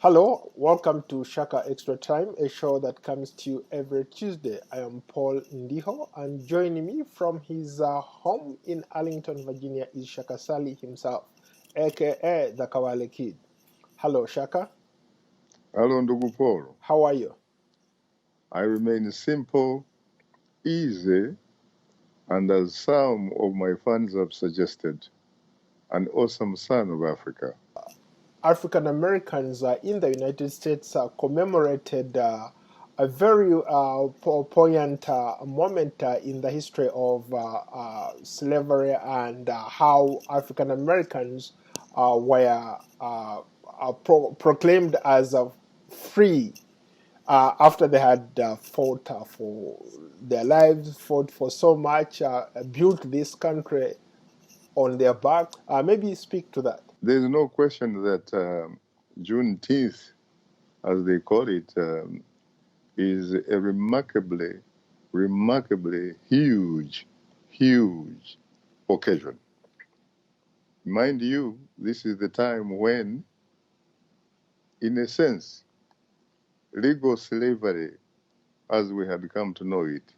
Hello, welcome to Shaka Extra Time, a show that comes to you every Tuesday. I am Paul Ndiho, and joining me from his home in Arlington, Virginia is Shaka Sali himself, aka the Kawale Kid. Hello, Shaka. Hello, ndugu Paul. How are you? I remain simple, easy, and as some of my fans have suggested, an awesome son of Africa. African Americans in the United States commemorated a very poignant moment in the history of slavery and how African Americans were proclaimed as free after they had fought for their lives, fought for so much, built this country on their back. Maybe speak to that. There is no question that Juneteenth, as they call it, is a remarkably huge occasion. Mind you, this is the time when, in a sense, legal slavery, as we had come to know it,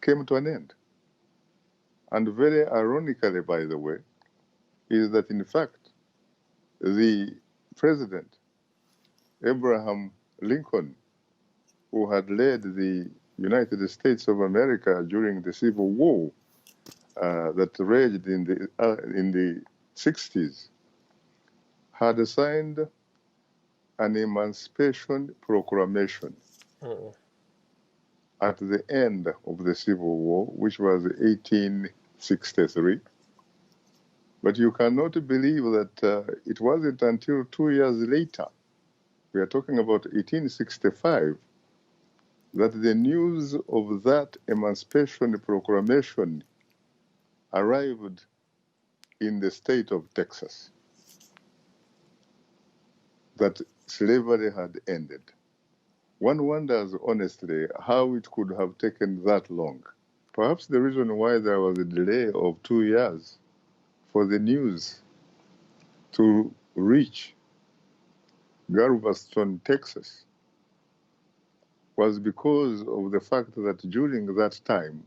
came to an end. And very ironically, by the way, is that in fact, the president, Abraham Lincoln, who had led the United States of America during the Civil War that raged in the 60s, had signed an Emancipation Proclamation at the end of the Civil War, which was 1863. But you cannot believe that it wasn't until 2 years later, we are talking about 1865, that the news of that Emancipation Proclamation arrived in the state of Texas, that slavery had ended. One wonders, honestly, how it could have taken that long. Perhaps the reason why there was a delay of 2 years for the news to reach Galveston, Texas, was because of the fact that during that time,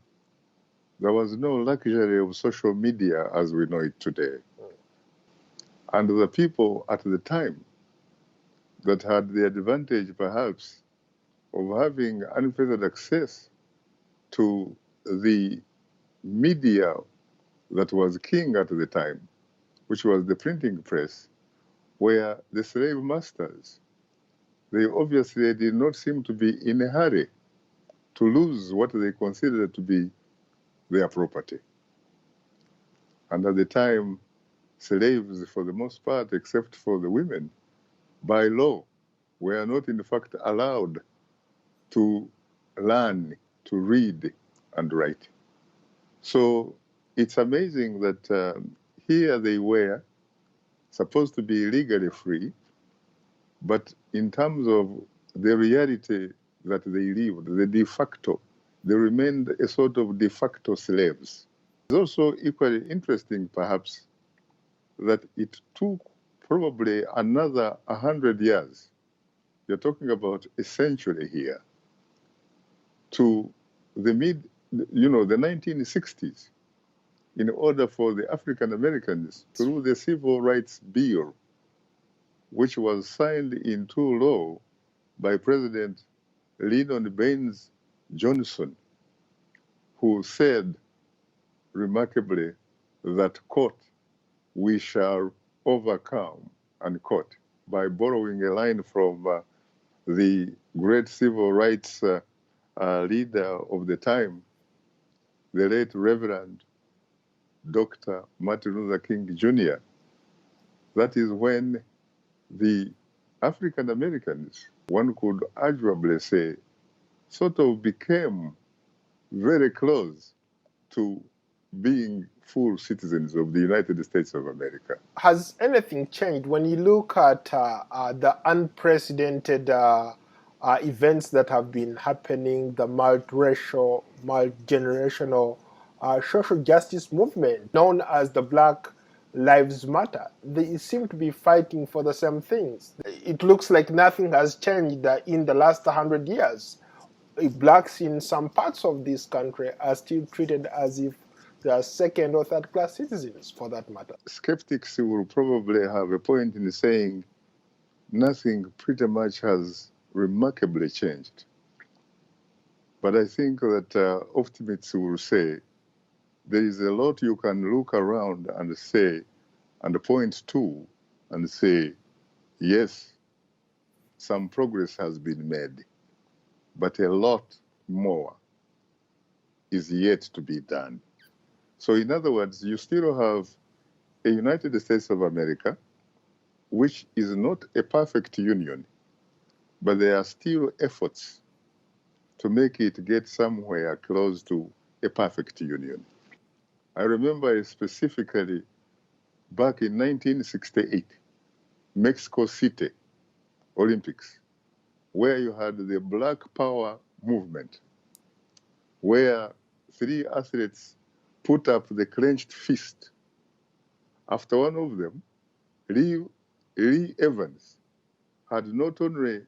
there was no luxury of social media as we know it today. And the people at the time that had the advantage, perhaps, of having unfettered access to the media that was king at the time, which was the printing press, were the slave masters. They obviously did not seem to be in a hurry to lose what they considered to be their property. And at the time, slaves, for the most part, except for the women, by law, were not in fact allowed to learn, to read and write. So it's amazing that here they were supposed to be legally free, but in terms of the reality that they lived, the de facto, they remained a sort of de facto slaves. It's also equally interesting, perhaps, that it took probably another 100 years, you're talking about a century here, to the the 1960s, in order for the African Americans, through the Civil Rights Bill, which was signed into law by President Lyndon Baines Johnson, who said remarkably that, quote, "we shall overcome," unquote, by borrowing a line from the great civil rights leader of the time, the late Reverend Dr. Martin Luther King Jr. That is when the African Americans, one could arguably say, sort of became very close to being full citizens of the United States of America. Has anything changed when you look at the unprecedented events that have been happening, the multiracial, multi-generational social justice movement known as the Black Lives Matter? They seem to be fighting for the same things. it looks like nothing has changed in the last 100 years. Blacks in some parts of this country are still treated as if they are second or third class citizens, for that matter. Skeptics will probably have a point in saying nothing pretty much has remarkably changed. But I think that optimists will say there is a lot you can look around and say, and point to, and say, yes, some progress has been made, but a lot more is yet to be done. So, in other words, you still have a United States of America, which is not a perfect union, but there are still efforts to make it get somewhere close to a perfect union. I remember specifically back in 1968, Mexico City Olympics, where you had the Black Power movement, where 3 athletes put up the clenched fist. After one of them, Lee Evans, had not only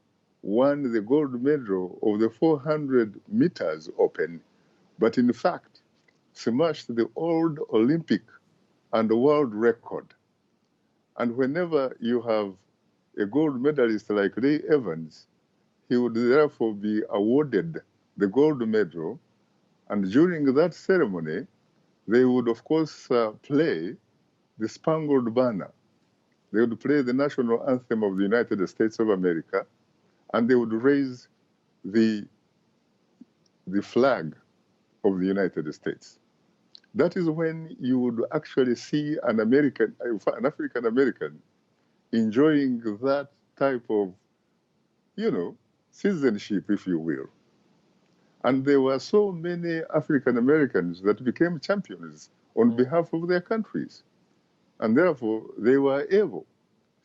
won the gold medal of the 400 meters open, but in fact smashed the old Olympic and world record. And whenever you have a gold medalist like Lee Evans, he would therefore be awarded the gold medal. And during that ceremony, they would, of course, play the Spangled Banner. They would play the national anthem of the United States of America, and they would raise the flag of the United States. That is when you would actually see an African American enjoying that type of, citizenship, if you will. And there were so many African Americans that became champions on behalf of their countries. And therefore, they were able,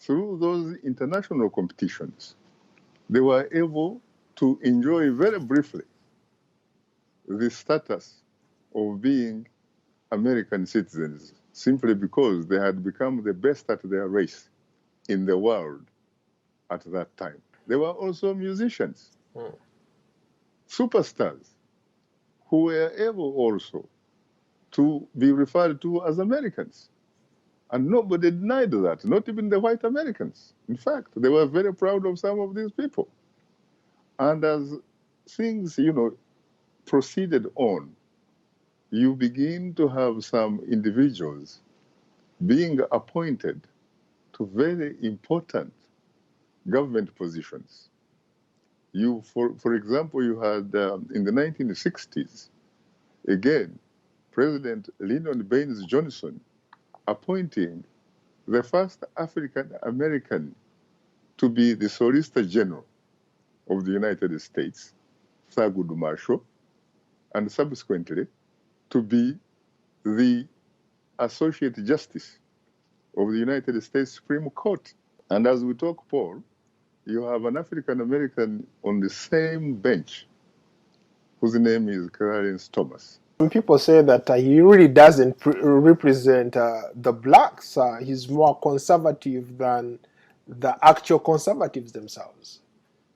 through those international competitions, they were able to enjoy very briefly the status of being American citizens simply because they had become the best at their race in the world at that time. They were also musicians, superstars, who were able also to be referred to as Americans. And nobody denied that, not even the white Americans. In fact, they were very proud of some of these people. And as things, proceeded on, you begin to have some individuals being appointed to very important government positions. For example, you had in the 1960s, again, President Lyndon Baines Johnson appointing the first African American to be the Solicitor General of the United States, Thurgood Marshall, and subsequently to be the Associate Justice of the United States Supreme Court. And as we talk, Paul, you have an African American on the same bench whose name is Clarence Thomas. Some people say that he really doesn't represent the blacks. He's more conservative than the actual conservatives themselves.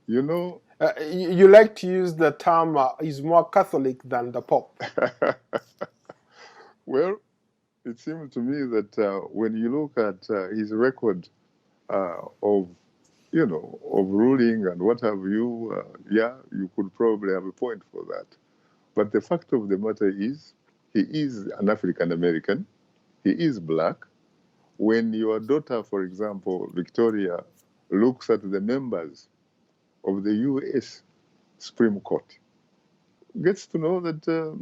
You know, you like to use the term he's more Catholic than the Pope. Well, it seems to me that when you look at his record of ruling and what have you, you could probably have a point for that. But the fact of the matter is, he is an African American. He is black. When your daughter, for example, Victoria, looks at the members of the U.S. Supreme Court, gets to know that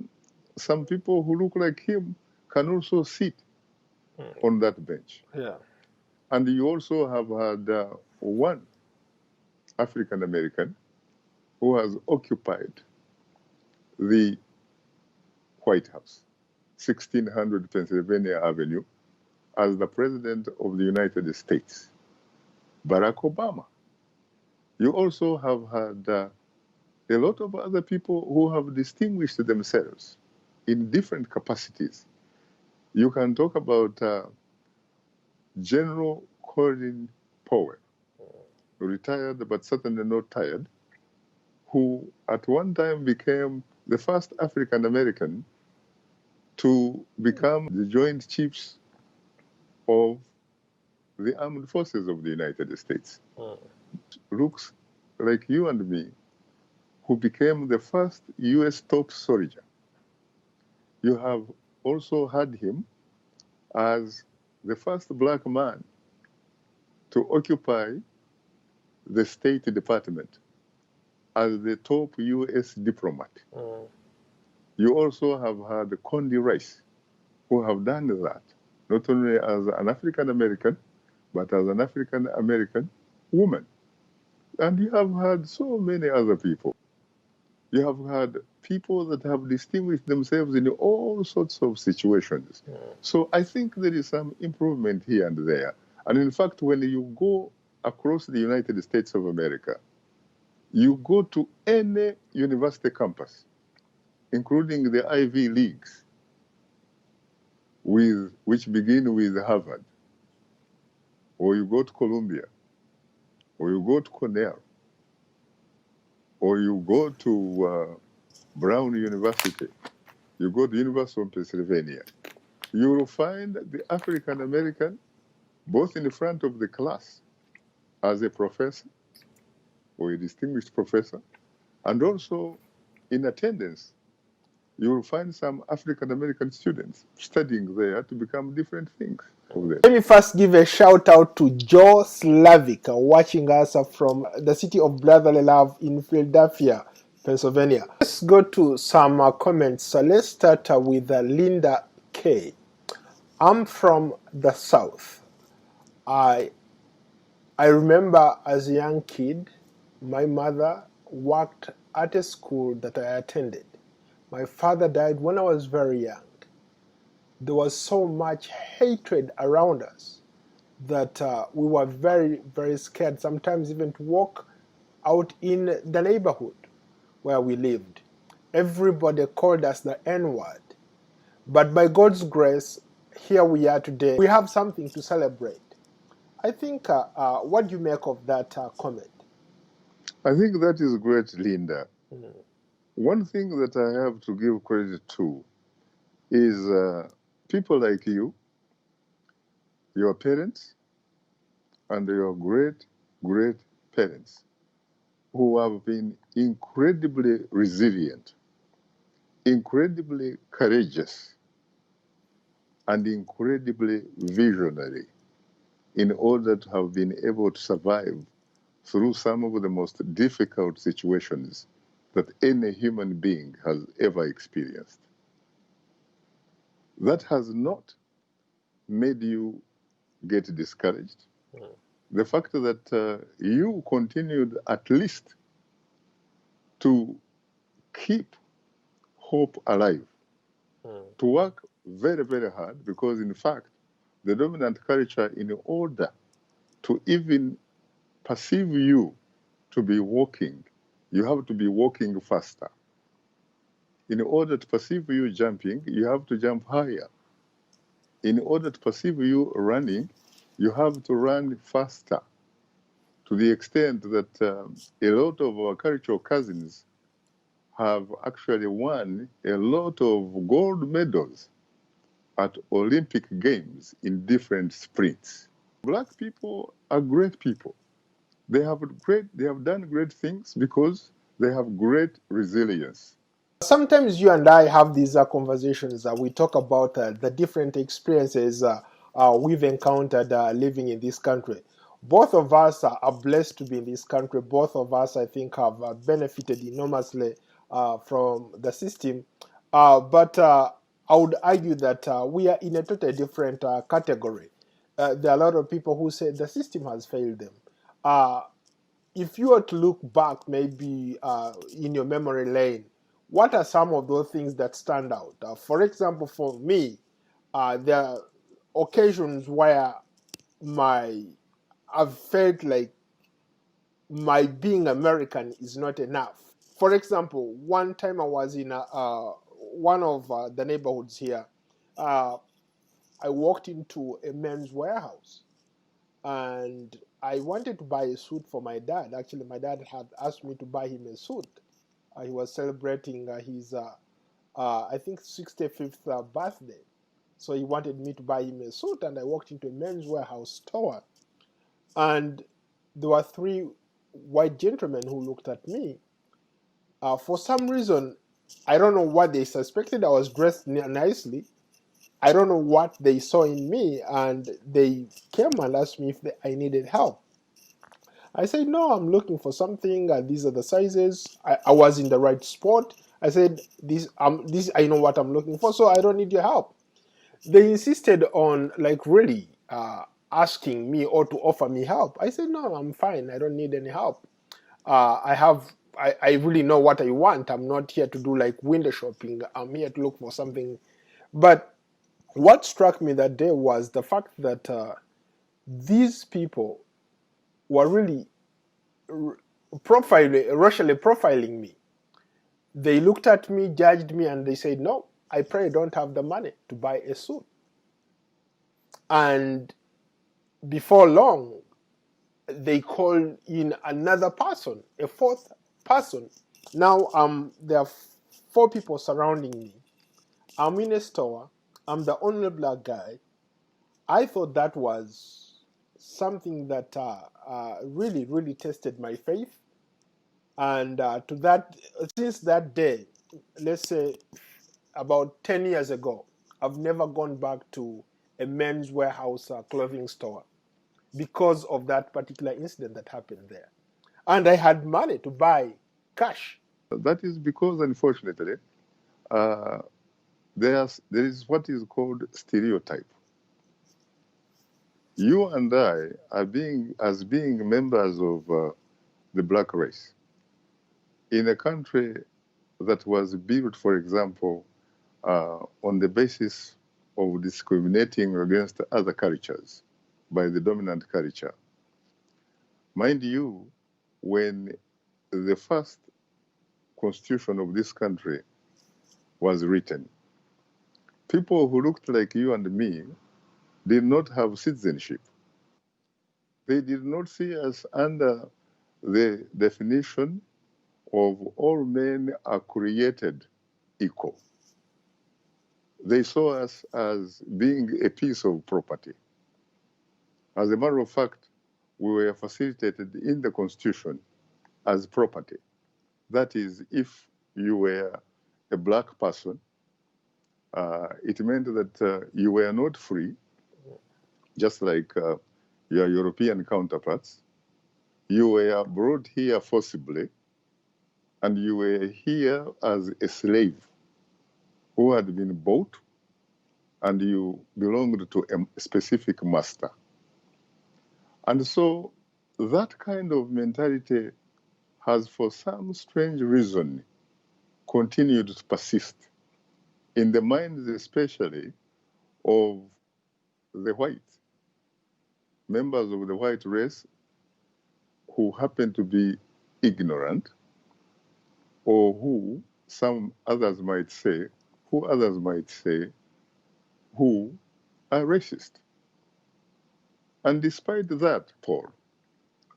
some people who look like him can also sit on that bench. Yeah. And you also have had one African American who has occupied the White House, 1600 Pennsylvania Avenue, as the President of the United States, Barack Obama. You also have had a lot of other people who have distinguished themselves in different capacities. You can talk about General Colin Powell, retired but certainly not tired, who at one time became the first African American to become the Joint Chiefs of the Armed Forces of the United States. Looks like you and me, who became the first US top soldier. You have also had him as the first black man to occupy the State Department as the top US diplomat. You also have had Condi Rice, who have done that, not only as an African American, but as an African American woman. And you have had so many other people. You have had people that have distinguished themselves in all sorts of situations. So I think there is some improvement here and there. And in fact, when you go across the United States of America, you go to any university campus, including the Ivy Leagues, which begin with Harvard, or you go to Columbia, or you go to Cornell, or you go to Brown University, you go to the University of Pennsylvania, you will find the African American both in the front of the class as a professor or a distinguished professor, and also in attendance. You will find some African American students studying there to become different things. Let me first give a shout out to Joe Slavic, watching us from the city of brotherly love in Philadelphia, Pennsylvania. Let's go to some comments. So let's start with Linda K. I'm from the South. I remember as a young kid, my mother worked at a school that I attended. My father died when I was very young. There was so much hatred around us that we were very, very scared, sometimes even to walk out in the neighborhood where we lived. Everybody called us the N-word. But by God's grace, here we are today. We have something to celebrate. I think, what do you make of that comment? I think that is great, Linda. One thing that I have to give credit to is people like you, your parents, and your great, great parents, who have been incredibly resilient, incredibly courageous, and incredibly visionary in order to have been able to survive through some of the most difficult situations that any human being has ever experienced. That has not made you get discouraged. The fact that you continued at least to keep hope alive, to work very, very hard, because in fact, the dominant culture, in order to even perceive you to be walking, you have to be walking faster. In order to perceive you jumping, you have to jump higher. In order to perceive you running, you have to run faster, to the extent that a lot of our cultural cousins have actually won a lot of gold medals at Olympic Games in different sprints. Black people are great people. They have done great things because they have great resilience. Sometimes you and I have these conversations. We talk about the different experiences we've encountered living in this country. Both of us are blessed to be in this country. Both of us, I think, have benefited enormously from the system. But I would argue that we are in a totally different category. There are a lot of people who say the system has failed them. If you were to look back, maybe in your memory lane, what are some of those things that stand out? For example, for me, there are occasions where I've felt like my being American is not enough. For example, one time I was in one of the neighborhoods here. I walked into a men's warehouse, and I wanted to buy a suit for my dad. Actually, my dad had asked me to buy him a suit. He was celebrating his, I think, 65th birthday. So he wanted me to buy him a suit, and I walked into a men's warehouse store, and there were three white gentlemen who looked at me. For some reason, I don't know what they suspected. I was dressed nicely. I don't know what they saw in me, and they came and asked me if I needed help. I said, no, I'm looking for something. These are the sizes. I was in the right spot. I said, this, I know what I'm looking for, so I don't need your help. They insisted on, like, really asking me or to offer me help. I said, no, I'm fine. I don't need any help. I really know what I want. I'm not here to do like window shopping. I'm here to look for something. But what struck me that day was the fact that these people were really racially profiling me. They looked at me, judged me, and they said, no, I probably don't have the money to buy a suit. And before long, they called in another person, a fourth person. Now there are four people surrounding me. I'm in a store. I'm the only black guy. I thought that was something that really, really tested my faith. And since that day, let's say about 10 years ago, I've never gone back to a men's warehouse clothing store because of that particular incident that happened there. And I had money to buy cash. That is because, unfortunately, uh, there is what is called stereotype. You and I are as being members of the black race in a country that was built, for example, on the basis of discriminating against other cultures by the dominant culture. Mind you, when the first constitution of this country was written, people who looked like you and me did not have citizenship. They did not see us under the definition of all men are created equal. They saw us as being a piece of property. As a matter of fact, we were facilitated in the Constitution as property. That is, if you were a black person, it meant that you were not free, just like your European counterparts. You were brought here forcibly, and you were here as a slave who had been bought, and you belonged to a specific master. And so that kind of mentality has, for some strange reason, continued to persist in the minds, especially of the white members of the white race who happen to be ignorant, or who others might say, who are racist. And despite that, Paul,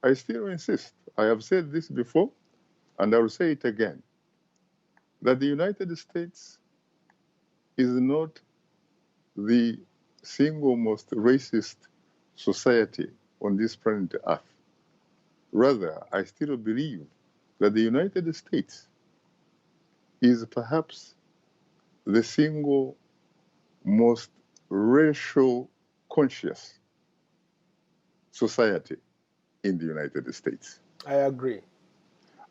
I still insist, I have said this before, and I will say it again, that the United States is not the single most racist society on this planet Earth. Rather, I still believe that the United States is perhaps the single most racial conscious society in the United States. I agree.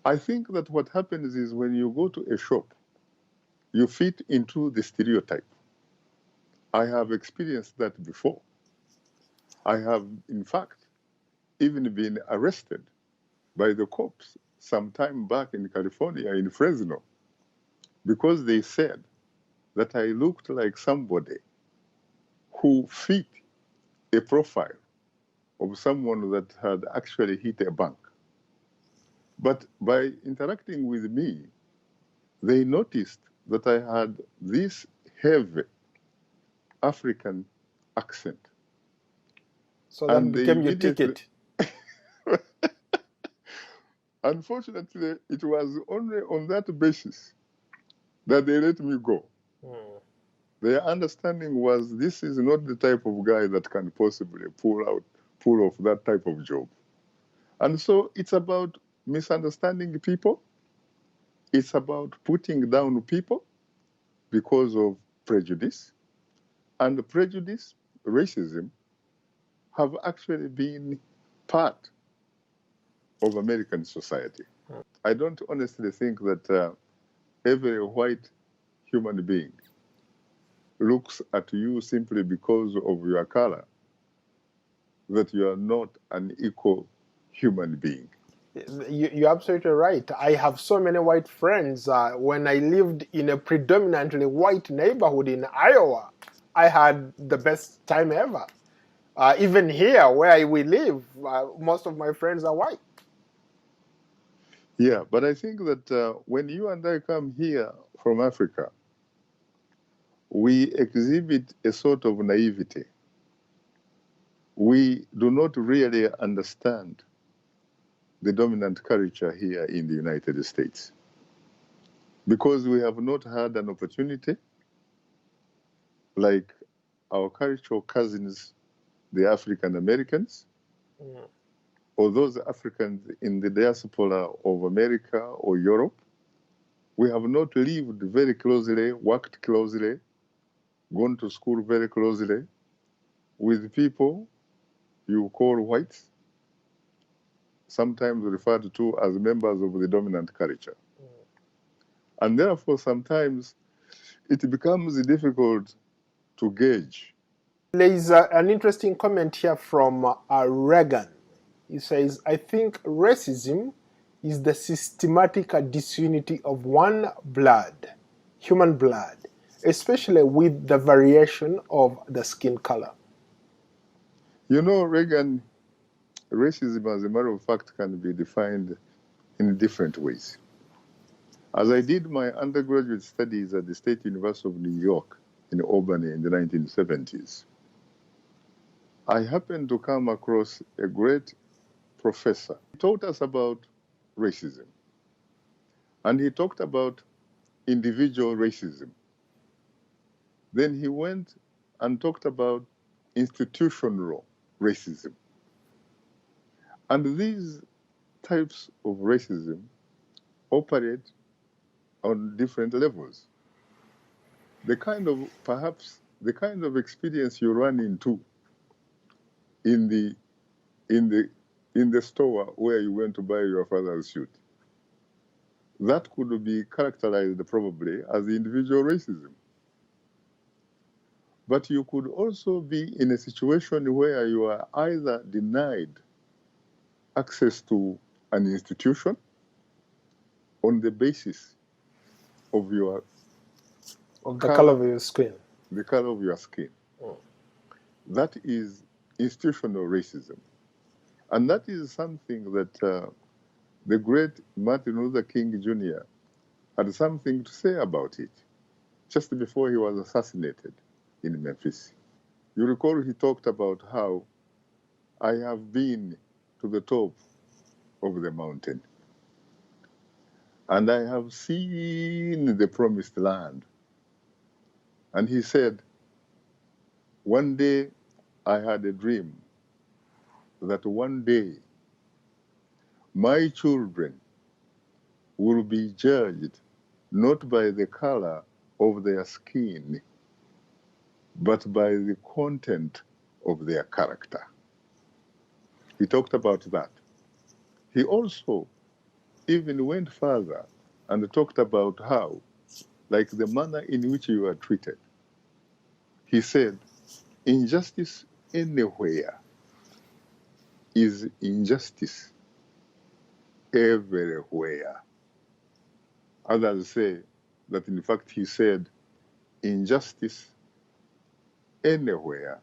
I think that what happens is when you go to a shop, you fit into the stereotype. I have experienced that before. I have, in fact, even been arrested by the cops some time back in California, in Fresno, because they said that I looked like somebody who fit a profile of someone that had actually hit a bank. But by interacting with me, they noticed that I had this heavy African accent. So that And they became your immediately, ticket. Unfortunately, it was only on that basis that they let me go. Their understanding was this is not the type of guy that can possibly pull off that type of job. And so it's about misunderstanding people. It's about putting down people because of prejudice. And the prejudice, racism, have actually been part of American society. I don't honestly think that every white human being looks at you simply because of your color, that you are not an equal human being. You're absolutely right. I have so many white friends. When I lived in a predominantly white neighborhood in Iowa, I had the best time ever. Even here, where we live, most of my friends are white. Yeah, but I think that when you and I come here from Africa, we exhibit a sort of naivety. We do not really understand the dominant culture here in the United States because we have not had an opportunity like our cultural cousins, the African Americans, or those Africans in the diaspora of America or Europe. We have not lived very closely, worked closely, gone to school very closely with people you call whites, sometimes referred to as members of the dominant culture. And therefore, sometimes it becomes difficult to gauge. There is an interesting comment here from Reagan. He says, I think racism is the systematic disunity of one blood, human blood, especially with the variation of the skin color. You know, Reagan, racism, as a matter of fact, can be defined in different ways. As I did my undergraduate studies at the State University of New York in Albany in the 1970s, I happened to come across a great professor. He taught us about racism, and he talked about individual racism. Then he went and talked about institutional racism. And these types of racism operate on different levels. Perhaps the kind of experience you run into in the store where you went to buy your father's suit, that could be characterized probably as individual racism. But you could also be in a situation where you are either denied access to an institution on the basis of the color of your skin. The color of your skin. That is institutional racism. And that is something that the great Martin Luther King Jr. had something to say about it just before he was assassinated in Memphis. You recall he talked about how I have been to the top of the mountain and I have seen the promised land. And he said, one day I had a dream that one day my children will be judged not by the color of their skin, but by the content of their character. He talked about that. He also even went further and talked about how, like the manner in which you are treated. He said, injustice anywhere is injustice everywhere. Others say that in fact he said, injustice anywhere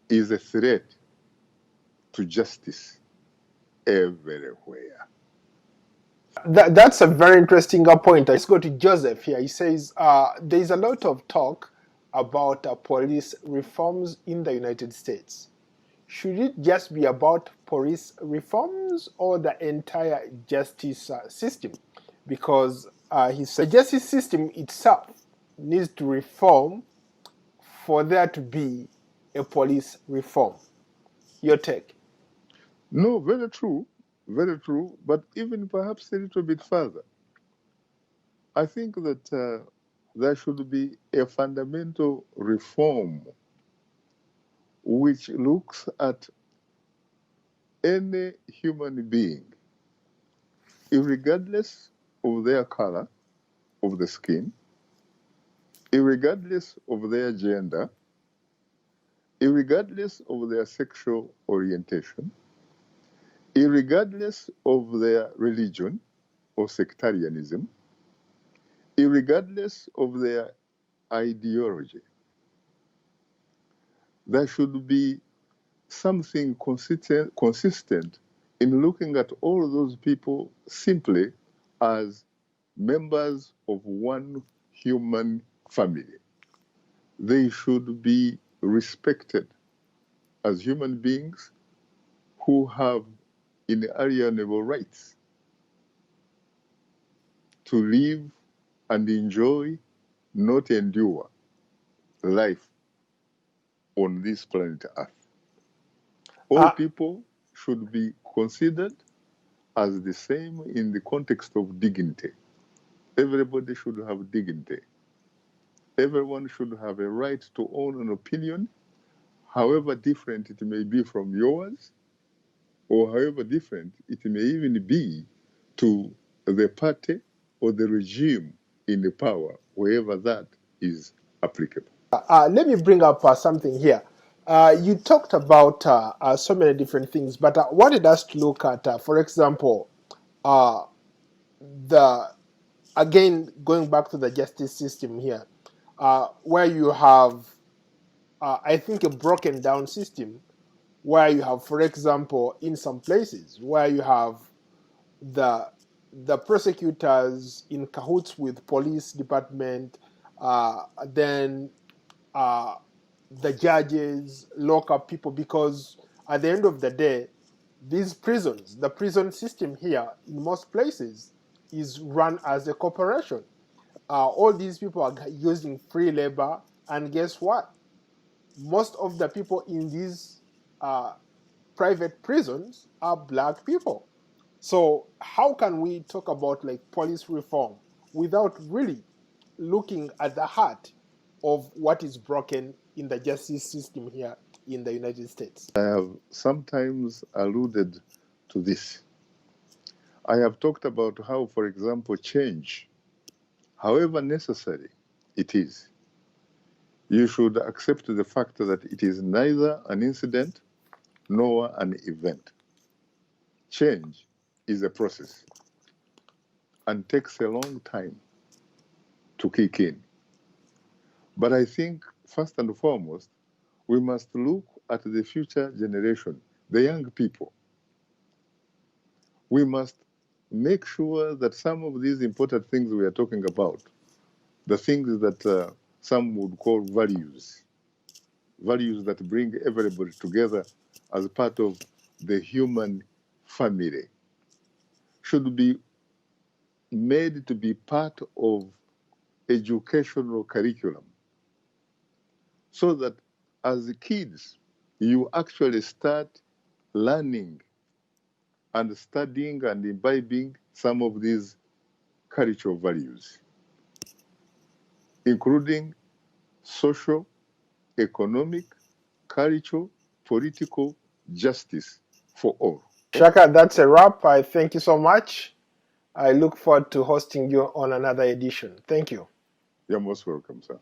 is a threat to justice everywhere. That's a very interesting point. Let's go to Joseph here. He says there's a lot of talk about police reforms in the United States. should it just be about police reforms or the entire justice system? Because he said the justice system itself needs to reform for there to be a police reform. Your take? No, very true, but even perhaps a little bit further. I think that there should be a fundamental reform which looks at any human being, irregardless of their color of the skin, irregardless of their gender, irregardless of their sexual orientation, irregardless of their religion or sectarianism, irregardless of their ideology. There should be something consistent in looking at all those people simply as members of one human family. They should be respected as human beings who have inalienable rights to live and enjoy, not endure, life on this planet Earth. All people should be considered as the same in the context of dignity. Everybody should have dignity. Everyone should have a right to own an opinion, however different it may be from yours, or however different it may even be to the party or the regime in the power, wherever that is applicable. Let me bring up something here. You talked about so many different things, but I wanted us to look at, for example, again, going back to the justice system here, where you have, I think, a broken down system where you have, for example, in some places where you have the prosecutors in cahoots with police department, then the judges lock up people, because at the end of the day, these prisons, the prison system here in most places is run as a corporation. All these people are using free labor, and guess what? Most of the people in these private prisons are black people. So how can we talk about like police reform without really looking at the heart of what is broken in the justice system here in the United States? I have sometimes alluded to this. I have talked about how, for example, change, however necessary it is, you should accept the fact that it is neither an incident nor an event. Change is a process and takes a long time to kick in. But I think, first and foremost, we must look at the future generation, the young people. We must make sure that some of these important things we are talking about, the things that some would call values that bring everybody together as part of the human family, should be made to be part of educational curriculum, so that as kids, you actually start learning and studying and imbibing some of these cultural values, including social, economic, cultural, political justice for all. Shaka, that's a wrap. I thank you so much. I look forward to hosting you on another edition. Thank you. You're most welcome, sir.